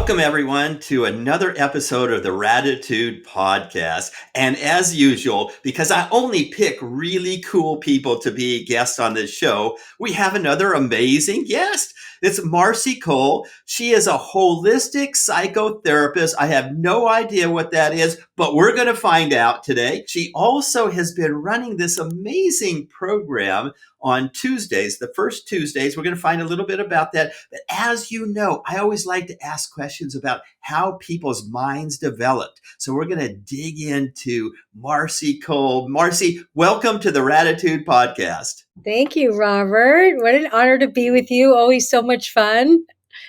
Welcome, everyone, to another episode of the Ratitude Podcast. And as usual, because I only pick really cool people to be guests on this show, we have another amazing guest. It's Marcy Cole. She is a holistic psychotherapist. I have no idea what that is, but we're going to find out today. She also has been running this amazing program on Tuesdays, the first Tuesdays. We're going to find a little bit about that. But as you know, I always like to ask questions about how people's minds developed. So we're going to dig into Marcy Cole. Marcy, welcome to the Ratitude Podcast. Thank you, Robert. What an honor to be with you. Always so much fun.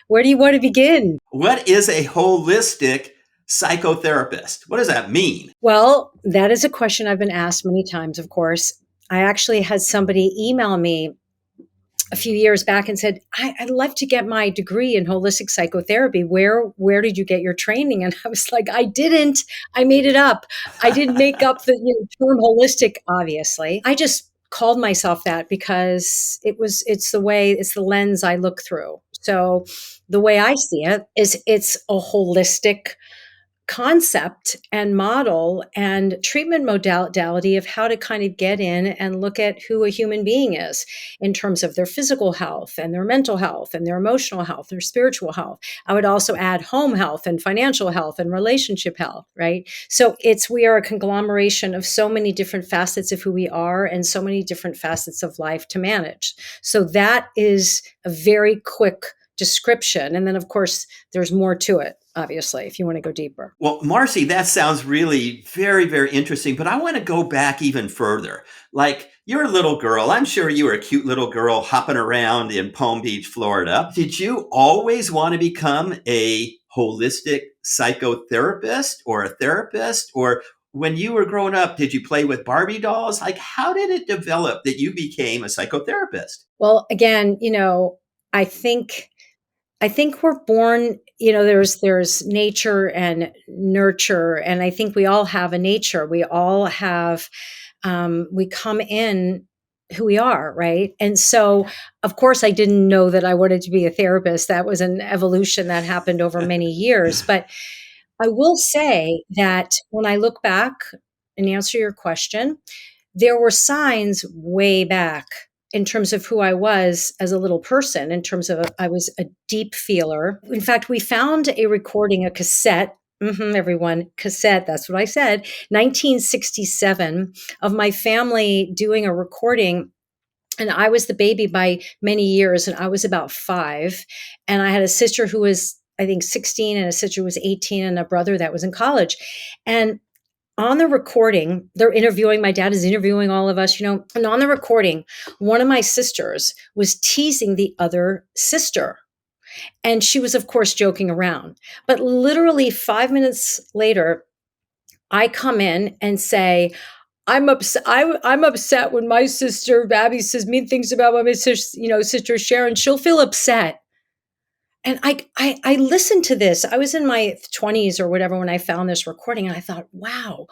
Where do you want to begin? What is a holistic psychotherapist? What does that mean? Well, that is a question I've been asked many times, of course. I actually had somebody email me a few years back and said, I'd love to get my degree in holistic psychotherapy. Where did you get your training? And I was like, I didn't. I made it up. I didn't make up the term holistic, obviously. I just called myself that because it's the lens I look through. So the way I see it is it's a holistic concept and model and treatment modality of how to kind of get in and look at who a human being is in terms of their physical health and their mental health and their emotional health, their spiritual health. I would also add home health and financial health and relationship health, right? So we are a conglomeration of so many different facets of who we are and so many different facets of life to manage. So that is a very quick description. And then, of course, there's more to it, obviously, if you want to go deeper. Well, Marcy, that sounds really very, very interesting, but I want to go back even further. Like, you're a little girl. I'm sure you were a cute little girl hopping around in Palm Beach, Florida. Did you always want to become a holistic psychotherapist or a therapist? Or when you were growing up, did you play with Barbie dolls? Like, how did it develop that you became a psychotherapist? Well, again, I think we're born, there's nature and nurture. And I think we all have a nature. We all have, we come in who we are, right? And so, of course, I didn't know that I wanted to be a therapist. That was an evolution that happened over many years. But I will say that when I look back and answer your question, there were signs way back in terms of who I was as a little person, in terms of I was a deep feeler. In fact, we found a recording, a cassette, everyone, cassette, that's what I said, 1967, of my family doing a recording. And I was the baby by many years, and I was about 5. And I had a sister who was, I think, 16, and a sister who was 18, and a brother that was in college. And on the recording, they're interviewing, my dad is interviewing all of us, and on the recording, one of my sisters was teasing the other sister. And she was, of course, joking around. But literally 5 minutes later, I come in and say, I'm upset. I'm upset when my sister Abby says mean things about my sister Sharon. She'll feel upset. And I listened to this. I was in my 20s or whatever when I found this recording, and I thought, wow.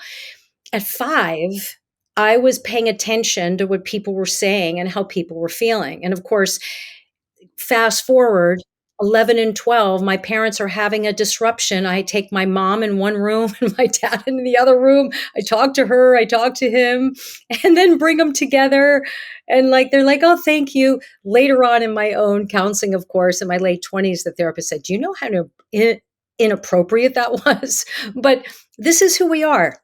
At 5, I was paying attention to what people were saying and how people were feeling. And of course, fast forward 11 and 12, my parents are having a disruption. I take my mom in one room and my dad in the other room. I talk to her, I talk to him, and then bring them together. And they're like, oh, thank you. Later on in my own counseling, of course, in my late 20s, the therapist said, do you know how inappropriate that was? But this is who we are.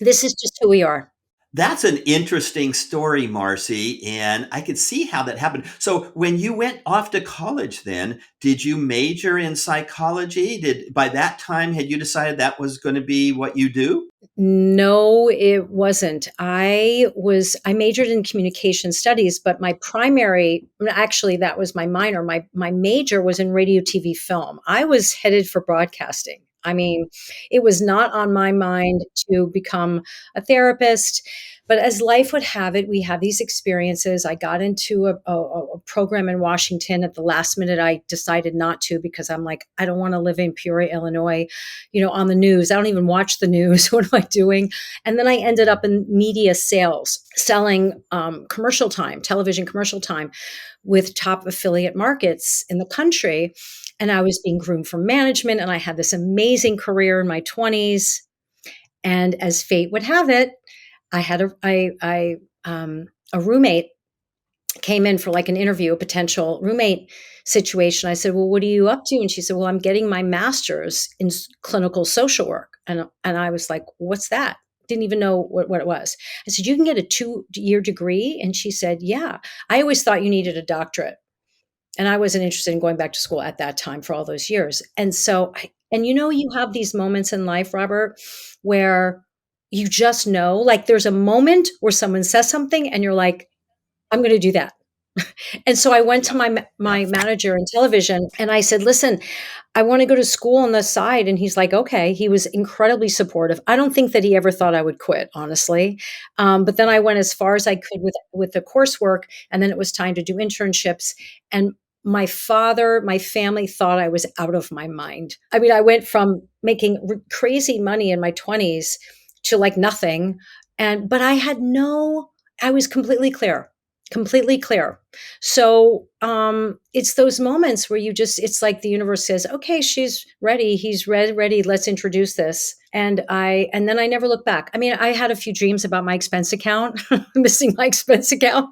This is just who we are. That's an interesting story, Marcy, and I could see how that happened. So when you went off to college then, did you major in psychology? By that time, had you decided that was going to be what you do? No, it wasn't. I majored in communication studies, but my actually that was my minor. My major was in radio, TV, film. I was headed for broadcasting. I mean, it was not on my mind to become a therapist. But as life would have it, we have these experiences. I got into a program in Washington at the last minute. I decided not to because I'm like, I don't want to live in Peoria, Illinois, on the news. I don't even watch the news. What am I doing? And then I ended up in media sales, selling commercial time, television commercial time with top affiliate markets in the country. And I was being groomed for management, and I had this amazing career in my 20s. And as fate would have it, I had a roommate came in for like an interview, a potential roommate situation. I said, "Well, what are you up to?" And she said, "Well, I'm getting my master's in clinical social work." And I was like, "What's that?" Didn't even know what it was. I said, "You can get a 2-year degree?" And she said, "Yeah. I always thought you needed a doctorate." And I wasn't interested in going back to school at that time for all those years. And so, you have these moments in life, Robert, where you just know, like there's a moment where someone says something and you're like, I'm going to do that. And so I went to Yeah. my manager in television and I said, "Listen, I want to go to school on the side." And he's like, "Okay." He was incredibly supportive. I don't think that he ever thought I would quit, honestly. But then I went as far as I could with the coursework, and then it was time to do internships. And my family thought I was out of my mind. I mean, I went from making crazy money in my 20s to like nothing. But I was completely clear. So it's those moments where it's like the universe says, "Okay, she's ready. He's ready. Let's introduce this." And then I never look back. I mean, I had a few dreams about my expense account, missing my expense account.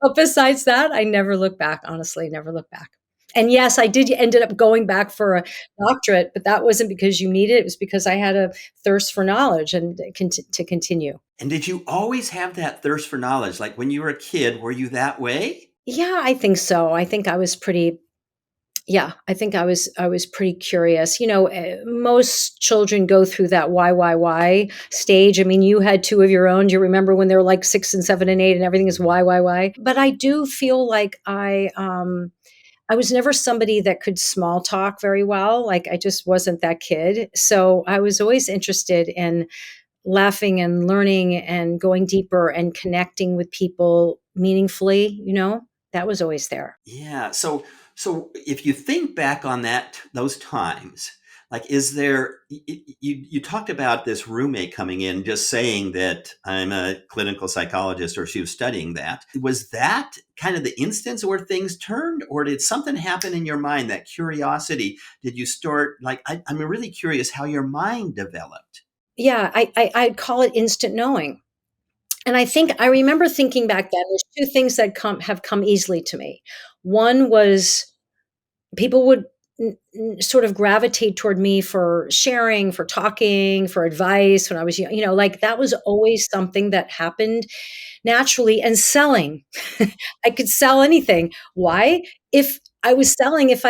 But besides that, I never look back, honestly, never look back. And yes, I did ended up going back for a doctorate, but that wasn't because you needed it. It was because I had a thirst for knowledge and to continue. And did you always have that thirst for knowledge? Like when you were a kid, were you that way? Yeah, I think so. I think I was pretty Yeah, I think I was pretty curious. Most children go through that why stage. I mean, you had two of your own. Do you remember when they were like 6 and 7 and 8 and everything is why? But I do feel like I was never somebody that could small talk very well. Like I just wasn't that kid. So I was always interested in laughing and learning and going deeper and connecting with people meaningfully. That was always there. Yeah. So if you think back on those times, like is there you talked about this roommate coming in just saying that I'm a clinical psychologist or she was studying that. Was that kind of the instance where things turned, or did something happen in your mind, that curiosity? Did you start like I'm really curious how your mind developed? Yeah, I'd call it instant knowing. And I remember thinking back then, there's 2 things that have come easily to me. One was people would sort of gravitate toward me for sharing, for talking, for advice when I was young. Like that was always something that happened naturally. And selling, I could sell anything. Why? If I was selling, if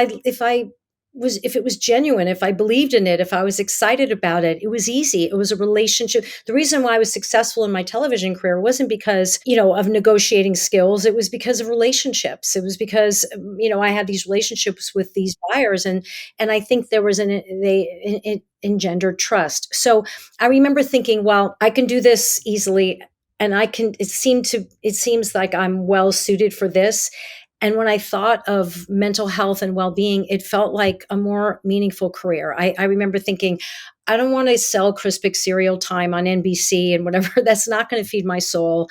it was genuine, if I believed in it, if I was excited about it, it was easy. It was a relationship. The reason why I was successful in my television career wasn't because, of negotiating skills. It was because of relationships. It was because, I had these relationships with these buyers, and I think it engendered trust. So I remember thinking, well, I can do this easily, and it seems like I'm well suited for this. And when I thought of mental health and well-being, it felt like a more meaningful career. I remember thinking, I don't want to sell Crispix cereal time on NBC and whatever. That's not going to feed my soul.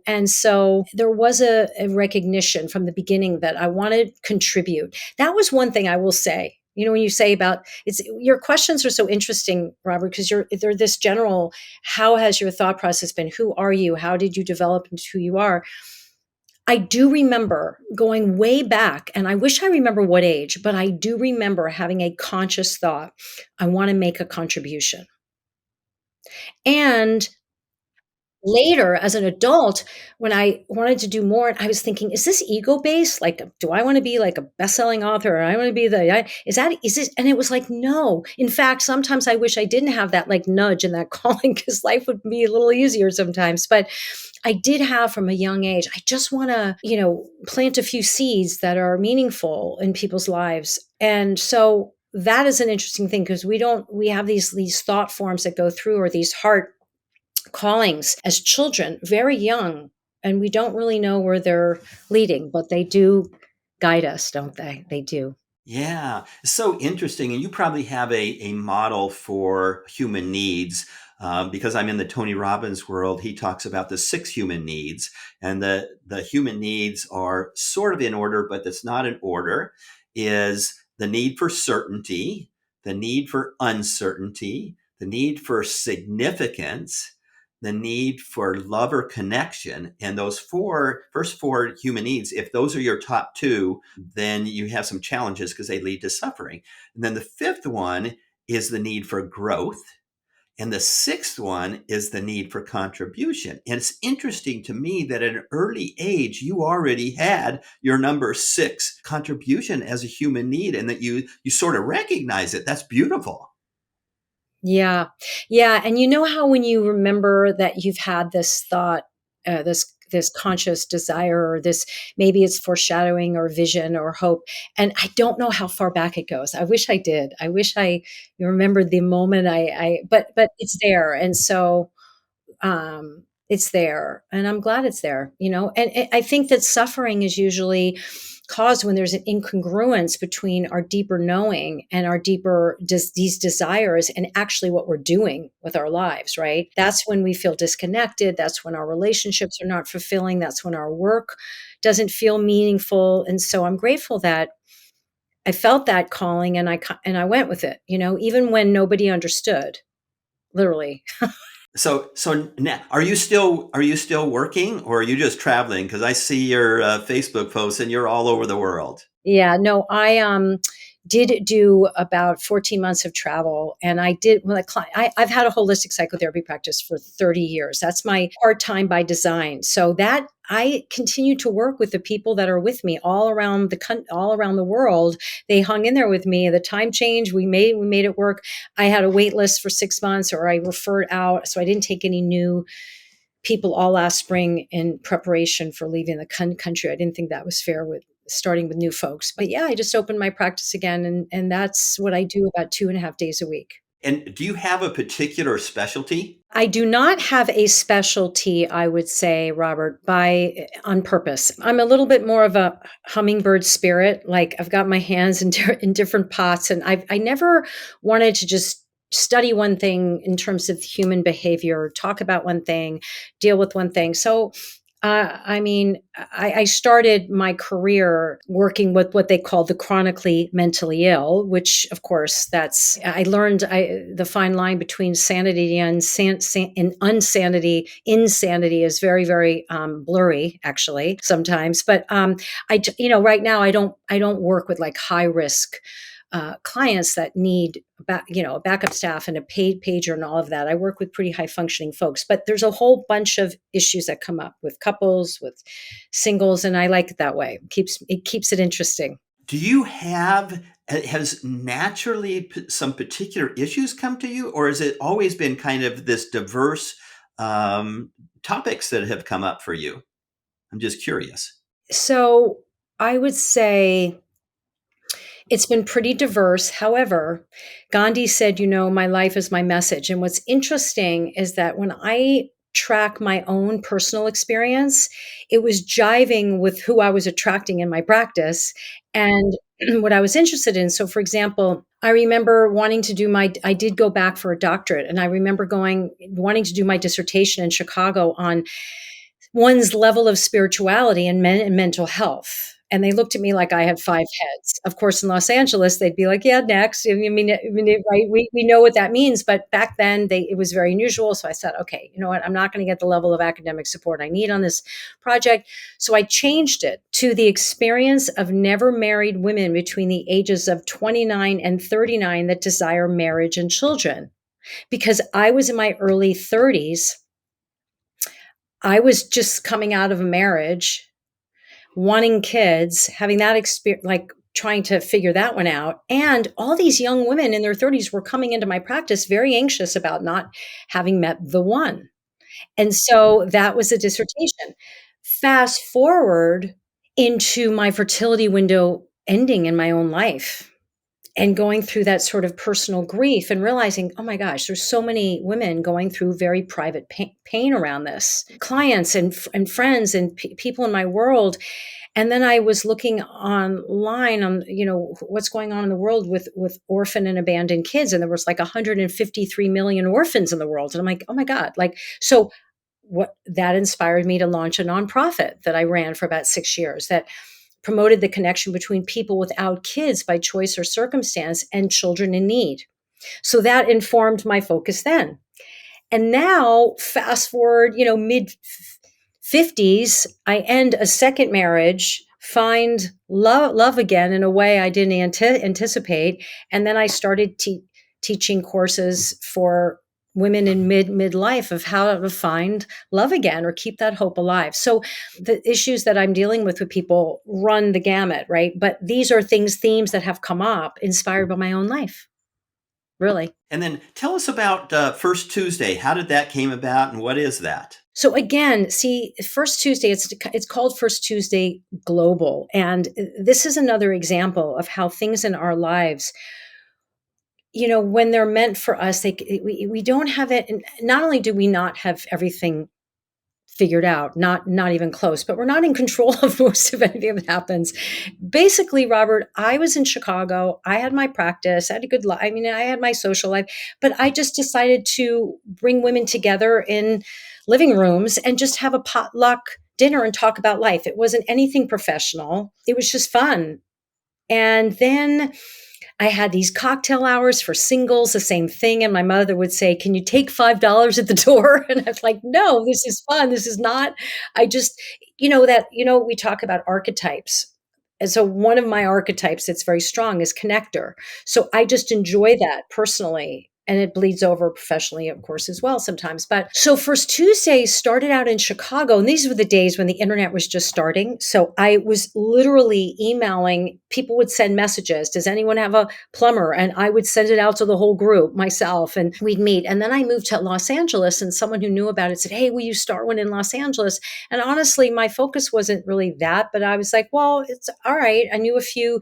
And so there was a recognition from the beginning that I want to contribute. That was one thing I will say. When you say about your questions are so interesting, Robert, because they're this general. How has your thought process been? Who are you? How did you develop into who you are? I do remember going way back, and I wish I remember what age, but I do remember having a conscious thought, I want to make a contribution. And later, as an adult, when I wanted to do more, I was thinking, is this ego based? Like, do I want to be like a best-selling author? Or I want to be is this? And it was like, no. In fact, sometimes I wish I didn't have that like nudge and that calling, because life would be a little easier sometimes. But I did have from a young age, I just want to, plant a few seeds that are meaningful in people's lives. And so that is an interesting thing, because we have these thought forms that go through, or these heart callings as children, very young, and we don't really know where they're leading, but they do guide us, don't they? They do. Yeah, so interesting. And you probably have a model for human needs. Because I'm in the Tony Robbins world, he talks about the 6 human needs. And the human needs are sort of in order, but that's not in order, is the need for certainty, the need for uncertainty, the need for significance, the need for love or connection. And those first four human needs, if those are your top two, then you have some challenges because they lead to suffering. And then the fifth one is the need for growth. And the sixth one is the need for contribution. And it's interesting to me that at an early age, you already had your number 6 contribution as a human need, and that you sort of recognize it. That's beautiful. Yeah. Yeah. And you know how when you remember that you've had this thought, this conscious desire, or this, maybe it's foreshadowing or vision or hope. And I don't know how far back it goes. I wish I did. I wish I remembered the moment but it's there. And so it's there, and I'm glad it's there, and I think that suffering is usually caused when there's an incongruence between our deeper knowing and our deeper these desires and actually what we're doing with our lives, right? That's when we feel disconnected. That's when our relationships are not fulfilling. That's when our work doesn't feel meaningful. And so I'm grateful that I felt that calling, and I went with it, even when nobody understood, literally. So now, are you still working, or are you just traveling? Because I see your Facebook posts and you're all over the world. Yeah, no, I did do about 14 months of travel, and I did when I've had a holistic psychotherapy practice for 30 years. That's my part-time by design. So that I continue to work with the people that are with me all around all around the world. They hung in there with me. The time change, we made it work. I had a wait list for 6 months, or I referred out, so I didn't take any new people all last spring in preparation for leaving the country. I didn't think that was fair with starting with new folks. But yeah, I just opened my practice again, and that's what I do about 2.5 days a week. And do you have a particular specialty? I do not have a specialty, I would say, Robert, by on purpose. I'm a little bit more of a hummingbird spirit. Like I've got my hands in different pots, and I never wanted to just study one thing in terms of human behavior, talk about one thing, deal with one thing. So I mean, I started my career working with what they call the chronically mentally ill, which, of course, I learned the fine line between sanity and unsanity. Insanity is very, very blurry, actually, sometimes. But right now, I don't work with like high risk clients that need a backup staff and a paid pager and all of that. I work with pretty high functioning folks, but there's a whole bunch of issues that come up with couples, with singles, and I like it that way. It keeps it interesting. Do you has naturally some particular issues come to you, or has it always been kind of this diverse topics that have come up for you? I'm just curious. So I would say it's been pretty diverse. However, Gandhi said, my life is my message. And what's interesting is that when I track my own personal experience, it was jiving with who I was attracting in my practice and what I was interested in. So, for example, I remember I did go back for a doctorate, and I remember wanting to do my dissertation in Chicago on one's level of spirituality and mental health. And they looked at me like I had 5 heads. Of course, in Los Angeles, they'd be like, "Yeah, next." Right? We know what that means, but back then, it was very unusual. So I said, "Okay, you know what? I'm not going to get the level of academic support I need on this project." So I changed it to the experience of never married women between the ages of 29 and 39 that desire marriage and children, because I was in my early 30s. I was just coming out of a marriage, wanting kids, having that experience, like trying to figure that one out. And all these young women in their 30s were coming into my practice very anxious about not having met the one. And so that was a dissertation. Fast forward into my fertility window ending in my own life. and going through that sort of personal grief and realizing, oh my gosh, there's so many women going through very private pain around this, clients and friends and people in my world. And then I was looking online on, what's going on in the world with orphan and abandoned kids. And there was like 153 million orphans in the world. And I'm like, oh my God, so what that inspired me to launch a nonprofit that I ran for about 6 years that promoted the connection between people without kids by choice or circumstance and children in need. So that informed my focus then. And now, fast forward, mid 50s, I end a second marriage, find love again in a way I didn't anticipate. And then I started teaching courses for women in midlife of how to find love again or keep that hope alive. So the issues that I'm dealing with people run the gamut, right? But these are themes that have come up inspired by my own life, really. And then tell us about First Tuesday. How did that came about, and what is that? So again, see, First Tuesday, it's called First Tuesday Global. And this is another example of how things in our lives, when they're meant for us, we don't have it. And not only do we not have everything figured out, not even close, but we're not in control of most of anything that happens. Basically, Robert, I was in Chicago. I had my practice. I had a good life. I mean, I had my social life, but I just decided to bring women together in living rooms and just have a potluck dinner and talk about life. It wasn't anything professional. It was just fun. And then I had these cocktail hours for singles, the same thing. And my mother would say, can you take $5 at the door? And I was like, no, this is fun. This is not, I just, we talk about archetypes. And so one of my archetypes that's very strong is connector. So I just enjoy that personally. And it bleeds over professionally, of course, as well sometimes. But so First Tuesday started out in Chicago. And these were the days when the internet was just starting. So I was literally emailing. People would send messages. Does anyone have a plumber? And I would send it out to the whole group myself and we'd meet. And then I moved to Los Angeles and someone who knew about it said, hey, will you start one in Los Angeles? And honestly, my focus wasn't really that, but I was like, well, it's all right. I knew a few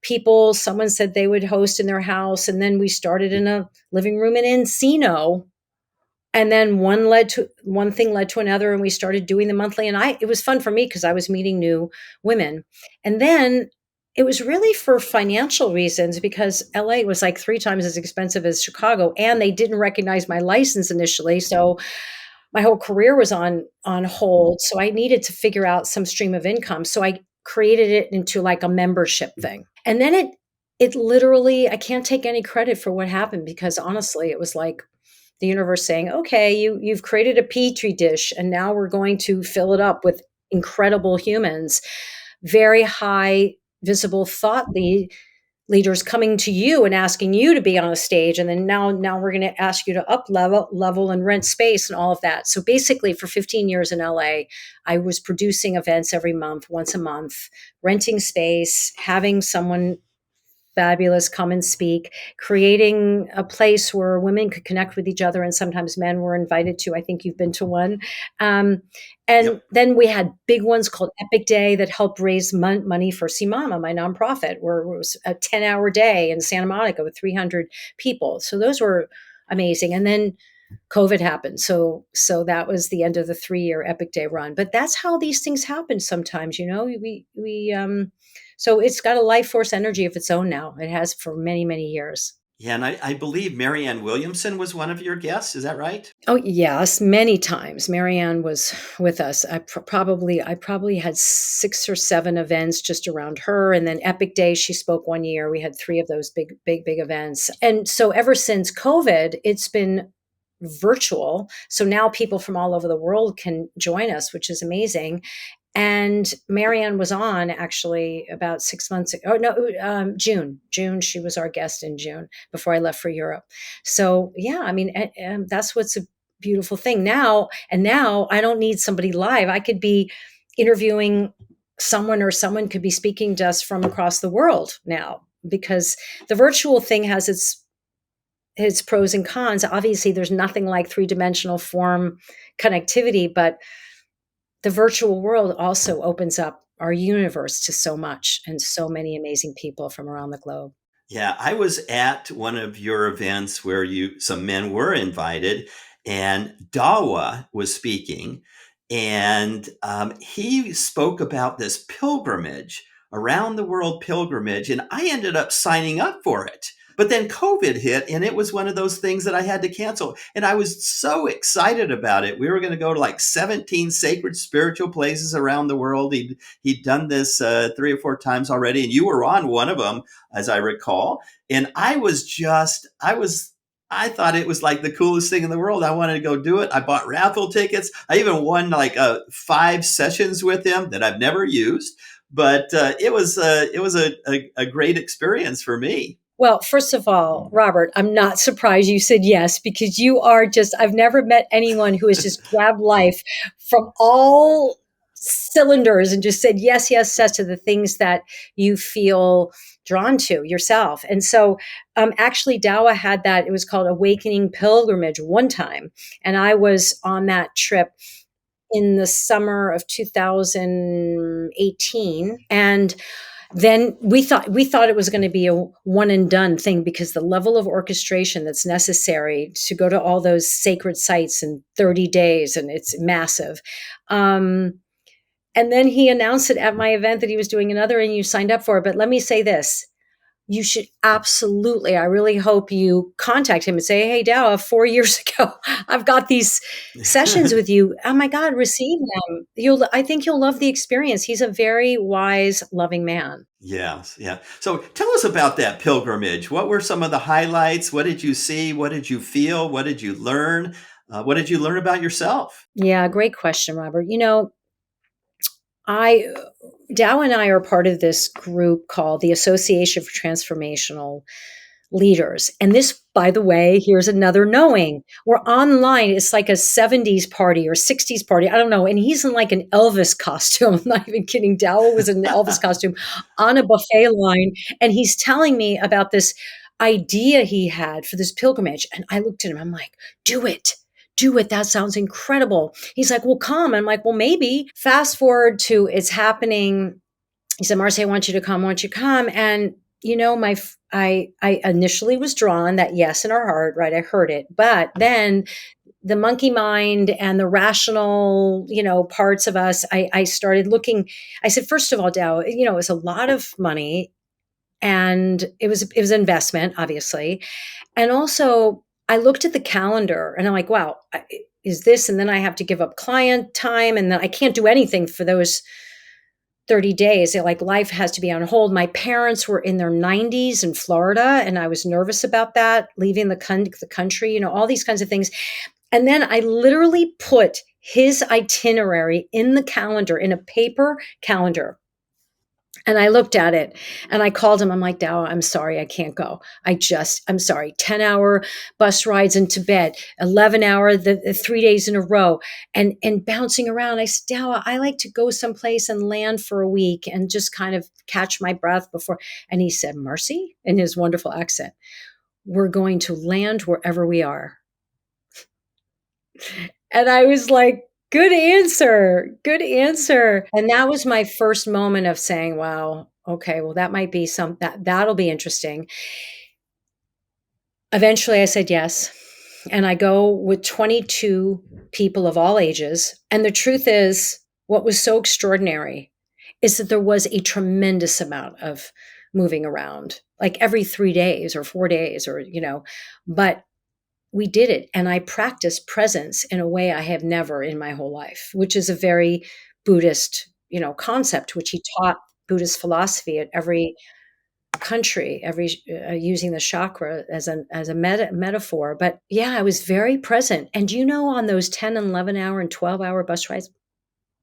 people. Someone said they would host in their house. And then we started in a living room in Encino. And then one thing led to another. And we started doing the monthly. And it was fun for me because I was meeting new women. And then it was really for financial reasons because LA was like 3 times as expensive as Chicago. And they didn't recognize my license initially. So my whole career was on hold. So I needed to figure out some stream of income. So I created it into like a membership thing. And then it literally, I can't take any credit for what happened because honestly, it was like the universe saying, okay, you've created a petri dish and now we're going to fill it up with incredible humans, very high visible thought leaders coming to you and asking you to be on a stage. And then now we're going to ask you to up level and rent space and all of that. So basically for 15 years in LA, I was producing events every month, once a month, renting space, having someone fabulous come and speak, creating a place where women could connect with each other and sometimes men were invited to. I think you've been to one. And Yep. then we had big ones called Epic Day that helped raise money for See Mama, my nonprofit, where it was a 10-hour day in Santa Monica with 300 people. So those were amazing. And then COVID happened. So that was the end of the 3-year Epic Day run. But that's how these things happen sometimes, so it's got a life force energy of its own now. It has for many, many years. Yeah, and I believe Marianne Williamson was one of your guests. Is that right? Oh yes, many times. Marianne was with us. I probably had 6 or 7 events just around her, and then Epic Day. She spoke one year. We had 3 of those big events, and so ever since COVID, it's been virtual. So now people from all over the world can join us, which is amazing. And Marianne was on actually about 6 months ago. Oh, no, June. She was our guest in June before I left for Europe. So yeah, I mean, that's what's a beautiful thing now. And now I don't need somebody live. I could be interviewing someone or someone could be speaking to us from across the world now because the virtual thing has its pros and cons. Obviously, there's nothing like 3-dimensional form connectivity, but the virtual world also opens up our universe to so much and so many amazing people from around the globe. Yeah, I was at one of your events where some men were invited, and Dawa was speaking, and he spoke about this pilgrimage, around the world pilgrimage, and I ended up signing up for it. But then COVID hit, and it was one of those things that I had to cancel. And I was so excited about it. We were going to go to like 17 sacred spiritual places around the world. He'd done this 3 or 4 times already, and you were on one of them, as I recall. And I thought it was like the coolest thing in the world. I wanted to go do it. I bought raffle tickets. I even won like 5 sessions with him that I've never used. But it was a great experience for me. Well, first of all, Robert, I'm not surprised you said yes because you are just, I've never met anyone who has just grabbed life from all cylinders and just said yes, yes, yes to the things that you feel drawn to yourself. And so, actually, Dawa had that. It was called Awakening Pilgrimage one time. And I was on that trip in the summer of 2018. And then we thought it was going to be a one and done thing because the level of orchestration that's necessary to go to all those sacred sites in 30 days, and it's massive. And then he announced it at my event that he was doing another, and you signed up for it. But let me say this: you should absolutely, I really hope you contact him and say, hey, Dow, 4 years ago, I've got these sessions with you. Oh my God, receive them. I think you'll love the experience. He's a very wise, loving man. Yes, yeah. So tell us about that pilgrimage. What were some of the highlights? What did you see? What did you feel? What did you learn? What did you learn about yourself? Yeah, great question, Robert. I Dow and I are part of this group called the Association for Transformational Leaders. And this, by the way, here's another knowing. We're online. It's like a 70s party or 60s party. I don't know. And he's in like an Elvis costume. I'm not even kidding. Dow was in an Elvis costume on a buffet line. And he's telling me about this idea he had for this pilgrimage. And I looked at him. I'm like, do it. Do it. That sounds incredible. He's like, well, come. I'm like, well, maybe. Fast forward to it's happening. He said, Marcy, I want you to come. I want you to come. And I initially was drawn that yes in our heart, right? I heard it, but then the monkey mind and the rational, parts of us, I started looking. I said, first of all, Dow, it was a lot of money, and it was an investment, obviously, and also I looked at the calendar, and I'm like, wow, is this? And then I have to give up client time, and then I can't do anything for those 30 days. Like life has to be on hold. My parents were in their 90s in Florida, and I was nervous about that, leaving the country, all these kinds of things. And then I literally put his itinerary in the calendar, in a paper calendar. And I looked at it and I called him. I'm like, Dow, I'm sorry, I can't go. I'm sorry, 10-hour bus rides into bed, 11-hour, the 3 days in a row, and bouncing around. I said, Dow, I like to go someplace and land for a week and just kind of catch my breath before. And he said, Marcy, in his wonderful accent, we're going to land wherever we are. And I was like, good answer. Good answer. And that was my first moment of saying, wow, okay, well, that might be that'll be interesting. Eventually I said yes. And I go with 22 people of all ages. And the truth is, what was so extraordinary is that there was a tremendous amount of moving around, like every 3 days or 4 days but we did it. And I practiced presence in a way I have never in my whole life, which is a very Buddhist, concept, which he taught Buddhist philosophy at every country, using the chakra as a metaphor. But yeah, I was very present. And on those 10 and 11-hour and 12-hour bus rides,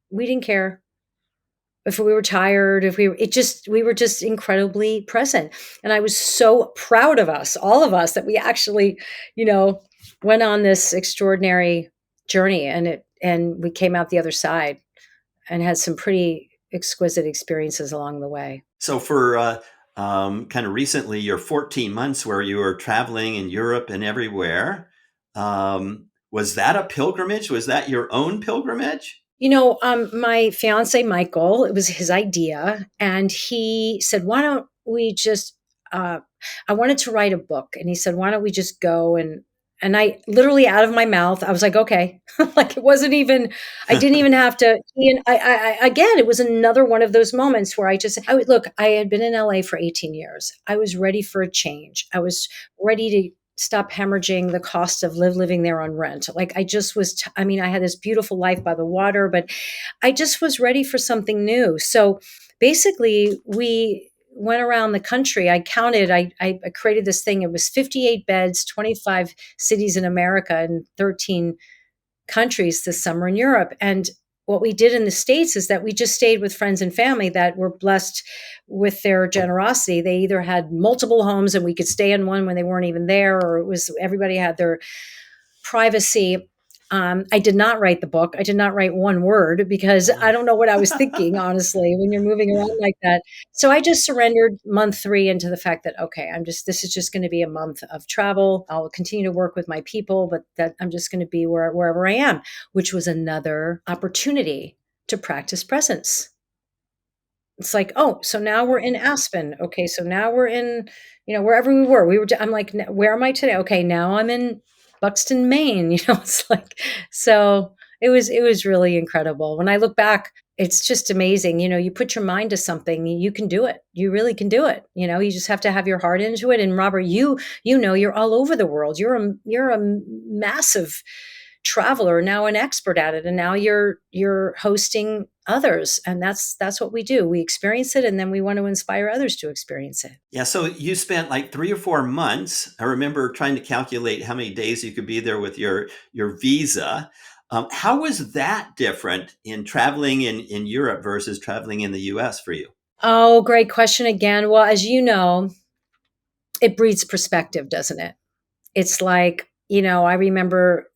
we didn't care if we were tired, we were just incredibly present. And I was so proud of us, all of us, that we actually, went on this extraordinary journey, and we came out the other side and had some pretty exquisite experiences along the way. So for kind of recently, your 14 months where you were traveling in Europe and everywhere, was that a pilgrimage? Was that your own pilgrimage? My fiance, Michael, it was his idea. And he said, why don't we just I wanted to write a book. And he said, why don't we just go? And I literally out of my mouth, I was like, okay, like it wasn't even, I didn't even have to, and again, it was another one of those moments where look, I had been in LA for 18 years. I was ready for a change. I was ready to stop hemorrhaging the cost of living there on rent. Like I just was, I mean, I had this beautiful life by the water, but I just was ready for something new. So basically we went around the country. I counted, I created this thing. It was 58 beds, 25 cities in America and 13 countries this summer in Europe. And what we did in the States is that we just stayed with friends and family that were blessed with their generosity. They either had multiple homes and we could stay in one when they weren't even there, or it was everybody had their privacy. I did not write the book. I did not write one word because I don't know what I was thinking, honestly, when you're moving around like that. So I just surrendered month 3 into the fact that, okay, this is just going to be a month of travel. I'll continue to work with my people, but that I'm just going to be wherever I am, which was another opportunity to practice presence. It's like, oh, so now we're in Aspen. Okay, so now we're in, wherever we were. I'm like, where am I today? Okay, now I'm in Buxton, Maine. It's like, so it was really incredible. When I look back, it's just amazing. You put your mind to something, you can do it. You really can do it. You just have to have your heart into it. And Robert, you're all over the world. You're a massive traveler, now an expert at it, and now you're hosting others, and that's what we do. We experience it, and then we want to inspire others to experience it. Yeah, so you spent like 3 or 4 months. I remember trying to calculate how many days you could be there with your visa. How was that different in traveling in Europe versus traveling in the US for you? Oh, great question again. Well, as you know, it breeds perspective, doesn't it? It's like, I remember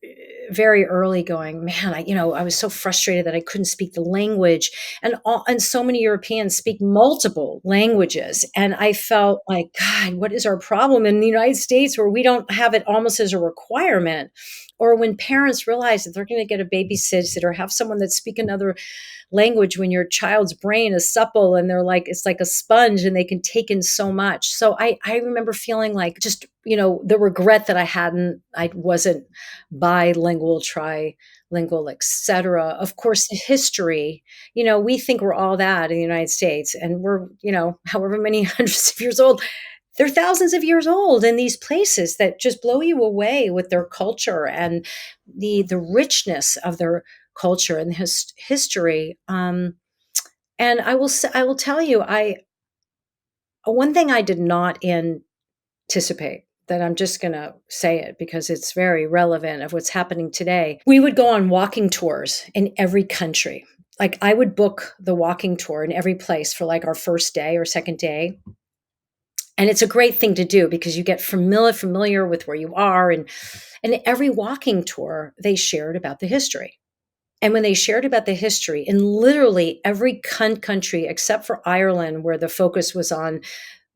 very early going, man, I was so frustrated that I couldn't speak the language, and so many Europeans speak multiple languages. And I felt like, God, what is our problem in the United States where we don't have it almost as a requirement? Or when parents realize that they're going to get a babysitter, have someone that speak another language when your child's brain is supple and it's like a sponge and they can take in so much. So I remember feeling like just, the regret that I wasn't bilingual, trilingual, etc. Of course, the history, we think we're all that in the United States, and we're, however many hundreds of years old. They're thousands of years old in these places that just blow you away with their culture and the richness of their culture and history. And I will tell you, one thing I did not anticipate, that I'm just going to say it because it's very relevant of what's happening today. We would go on walking tours in every country. Like I would book the walking tour in every place for like our first day or second day. And it's a great thing to do because you get familiar with where you are. And every walking tour, they shared about the history. And when they shared about the history in literally every country except for Ireland, where the focus was on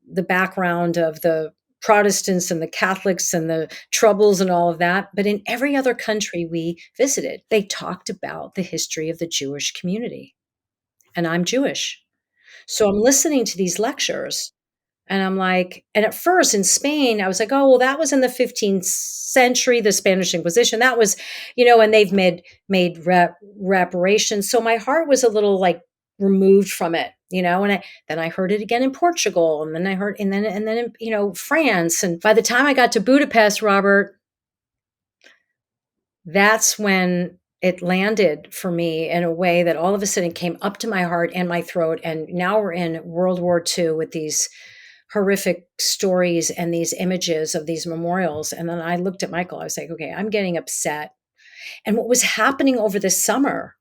the background of the Protestants and the Catholics and the troubles and all of that, but in every other country we visited, they talked about the history of the Jewish community. And I'm Jewish. So I'm listening to these lectures. And I'm like, and at first in Spain, I was like, oh, well, that was in the 15th century, the Spanish Inquisition. That was, and they've made reparations. So my heart was a little like removed from it, and then I heard it again in Portugal, and then I heard, and then in, France. And by the time I got to Budapest, Robert, that's when it landed for me in a way that all of a sudden came up to my heart and my throat. And now we're in World War II with these horrific stories and these images of these memorials. And then I looked at Michael, I was like, okay, I'm getting upset. And what was happening over the summer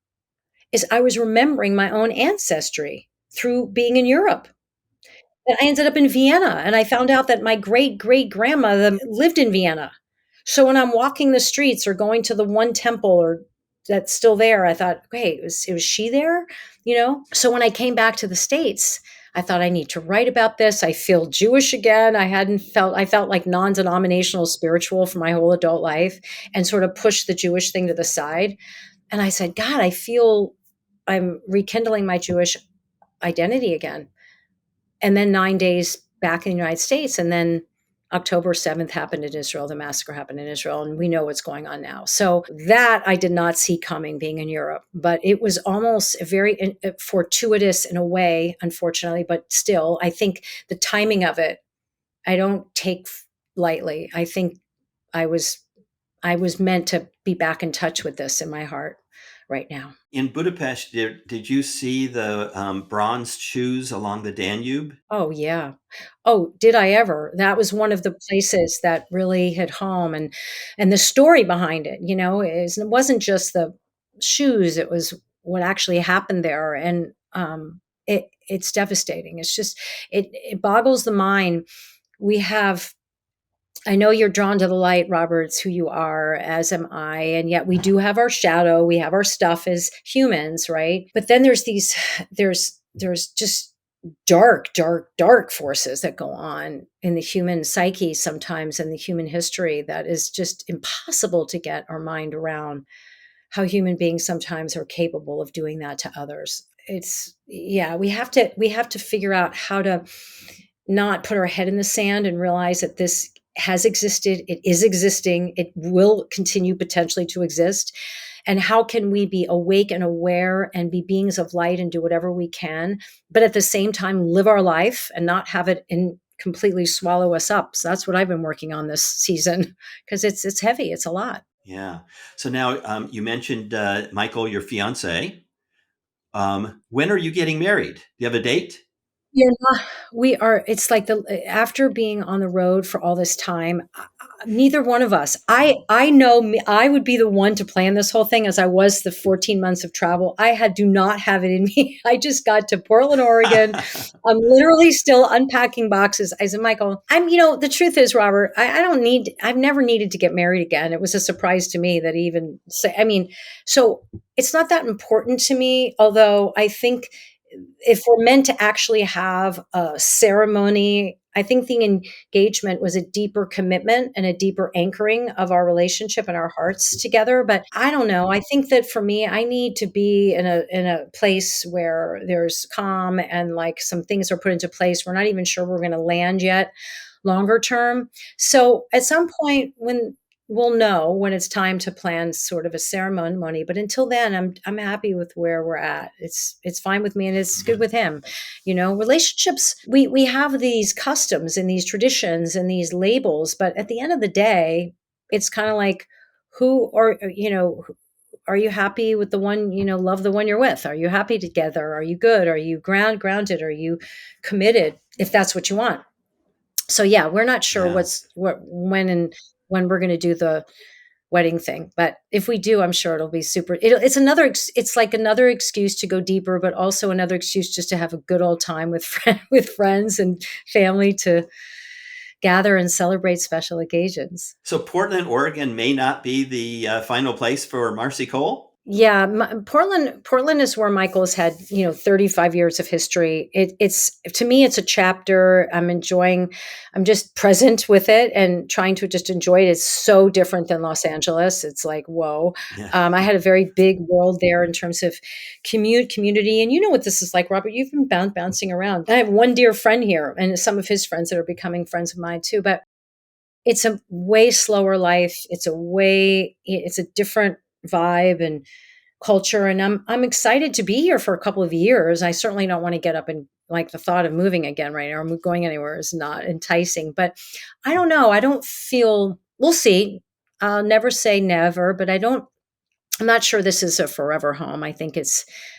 is I was remembering my own ancestry through being in Europe. And I ended up in Vienna, and I found out that my great grandmother lived in Vienna. So when I'm walking the streets or going to the one temple or that's still there, I thought, wait, was she there? So when I came back to the States, I thought I need to write about this. I feel Jewish again. I felt like non-denominational spiritual for my whole adult life and sort of pushed the Jewish thing to the side. And I said, God, I feel I'm rekindling my Jewish identity again. And then 9 days back in the United States. And then October 7th happened in Israel. The massacre happened in Israel, and we know what's going on now. So that I did not see coming being in Europe, but it was almost a very fortuitous in a way, unfortunately, but still, I think the timing of it, I don't take lightly. I think I was I was meant to be back in touch with this in my heart right now. In Budapest, did you see the bronze shoes along the Danube? Oh, yeah. Oh, did I ever? That was one of the places that really hit home, and the story behind it, it wasn't just the shoes, it was what actually happened there, and, it's devastating. It's just it boggles the mind. We have I know you're drawn to the light, Robert. It's who you are, as am I. And yet we do have our shadow. We have our stuff as humans, right? But then there's just dark, dark, dark forces that go on in the human psyche sometimes, in the human history, that is just impossible to get our mind around, how human beings sometimes are capable of doing that to others. It's Yeah, we have to figure out how to not put our head in the sand and realize that this has existed, it is existing, it will continue potentially to exist. And how can we be awake and aware and be beings of light and do whatever we can, but at the same time live our life and not have it in completely swallow us up. So that's what I've been working on this season, because it's heavy, it's a lot. Yeah. So now you mentioned Michael, your fiance. When are you getting married? Do you have a date? Yeah, we are. It's like after being on the road for all this time, neither one of us. I know me. I would be the one to plan this whole thing, as I was the 14 months of travel. Do not have it in me. I just got to Portland, Oregon. I'm literally still unpacking boxes. I said, Michael, the truth is, Robert, I don't need. I've never needed to get married again. It was a surprise to me that he even say. So it's not that important to me. Although I think, if we're meant to actually have a ceremony, I think the engagement was a deeper commitment and a deeper anchoring of our relationship and our hearts together. But I don't know. I think that for me, I need to be in a place where there's calm and like some things are put into place. We're not even sure we're going to land yet, longer term. So at some point, when we'll know when it's time to plan sort of a ceremony, but until then, I'm happy with where we're at. It's fine with me, and it's good with him. Relationships, we have these customs and these traditions and these labels, but at the end of the day, it's kind of like, who are you happy with the one, love the one you're with? Are you happy together? Are you good? Are you grounded? Are you committed, if that's what you want? So yeah, we're not sure Yeah. when we're going to do the wedding thing, but if we do, I'm sure it'll be super. It's like another excuse to go deeper, but also another excuse just to have a good old time with with friends and family, to gather and celebrate special occasions. So Portland, Oregon may not be the final place for Marcy Cole? Yeah, Portland is where Michael's had 35 years of history. It's, to me, it's a chapter. I'm just present with it and trying to just enjoy it. It's so different than Los Angeles. It's like, whoa. Yeah. I had a very big world there in terms of community, and you know what this is like, Robert. You've been bouncing around. I have one dear friend here, and some of his friends that are becoming friends of mine too. But it's a way slower life. It's a different vibe and culture, and I'm excited to be here for a couple of years. I certainly don't want to get up, and like the thought of moving again right now or going anywhere is not enticing. But I don't know. I don't feel. We'll see. I'll never say never, but I'm not sure this is a forever home. I think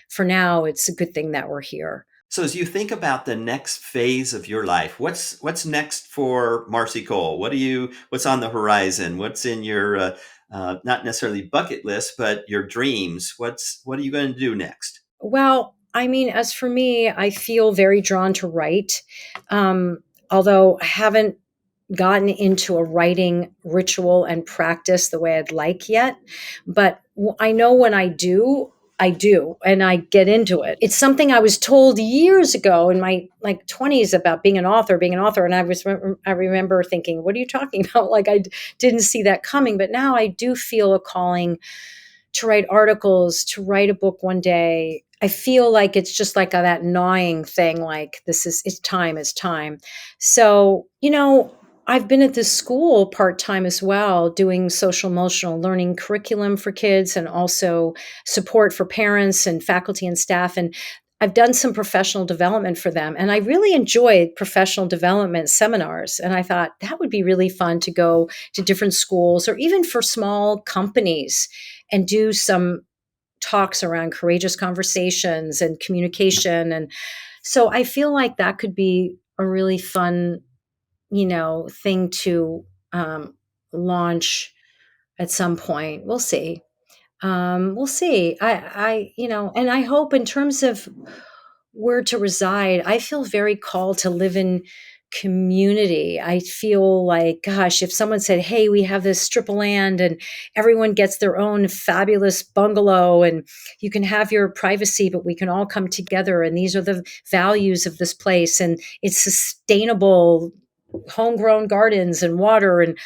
for now, it's a good thing that we're here. So as you think about the next phase of your life, what's next for Marcy Cole? What's on the horizon? What's in your not necessarily bucket list, but your dreams? What are you going to do next? Well, as for me, I feel very drawn to write. Although I haven't gotten into a writing ritual and practice the way I'd like yet. But I know when I do, and I get into it. It's something I was told years ago in my like 20s about being an author. And I remember thinking, what are you talking about? Like didn't see that coming. But now I do feel a calling to write articles, to write a book one day. I feel like it's just like that gnawing thing, like it's time, it's time. So, I've been at this school part time as well, doing social emotional learning curriculum for kids and also support for parents and faculty and staff. And I've done some professional development for them. And I really enjoyed professional development seminars. And I thought that would be really fun to go to different schools or even for small companies and do some talks around courageous conversations and communication. And so I feel like that could be a really fun, thing to launch at some point. We'll see. We'll see. And I hope in terms of where to reside, I feel very called to live in community. I feel like, gosh, if someone said, hey, we have this strip of land and everyone gets their own fabulous bungalow and you can have your privacy, but we can all come together and these are the values of this place and it's sustainable homegrown gardens and water, and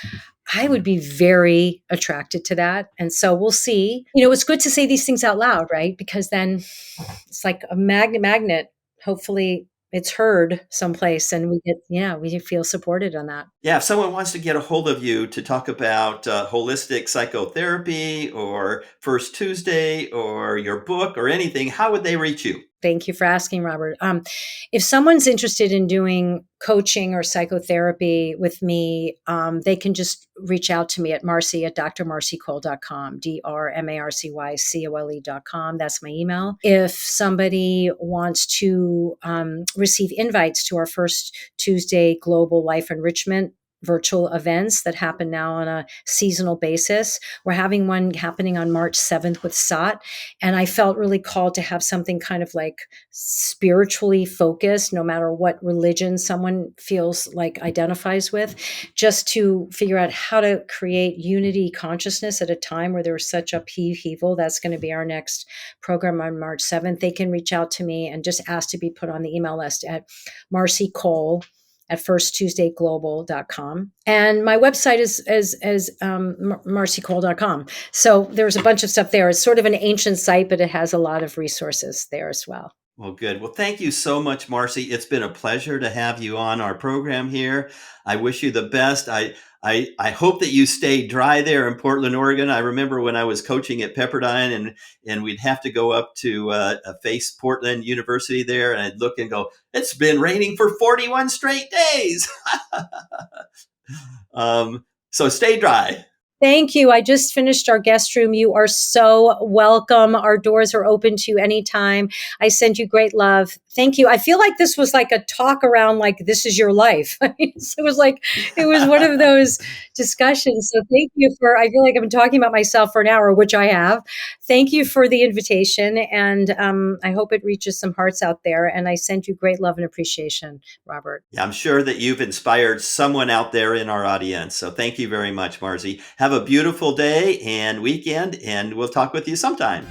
I would be very attracted to that. And so we'll see. It's good to say these things out loud, right? Because then it's like a magnet. Hopefully it's heard someplace and we feel supported on that. Yeah, if someone wants to get a hold of you to talk about holistic psychotherapy or First Tuesday or your book or anything, how would they reach you? Thank you for asking, Robert. If someone's interested in doing coaching or psychotherapy with me, they can just reach out to me at Marcy at drmarcycole.com, drmarcycole.com. That's my email. If somebody wants to receive invites to our First Tuesday Global Life Enrichment virtual events that happen now on a seasonal basis. We're having one happening on March 7th with SOT. And I felt really called to have something kind of like spiritually focused, no matter what religion someone feels like identifies with, just to figure out how to create unity consciousness at a time where there's such upheaval. That's going to be our next program on March 7th. They can reach out to me and just ask to be put on the email list at Marcy Cole at firsttuesdayglobal.com. And my website is marcycole.com. So there's a bunch of stuff there. It's sort of an ancient site, but it has a lot of resources there as well. Well, good. Well, thank you so much, Marcy. It's been a pleasure to have you on our program here. I wish you the best. I hope that you stay dry there in Portland, Oregon. I remember when I was coaching at Pepperdine and we'd have to go up to face Portland University there, and I'd look and go, it's been raining for 41 straight days. So stay dry. Thank you. I just finished our guest room. You are so welcome. Our doors are open to you anytime. I send you great love. Thank you. I feel like this was like a talk around like, this is your life. It was one of those discussions. So thank you I feel like I've been talking about myself for an hour, which I have. Thank you for the invitation. And I hope it reaches some hearts out there. And I send you great love and appreciation, Robert. Yeah, I'm sure that you've inspired someone out there in our audience. So thank you very much, Marcy. Have a beautiful day and weekend, and we'll talk with you sometime.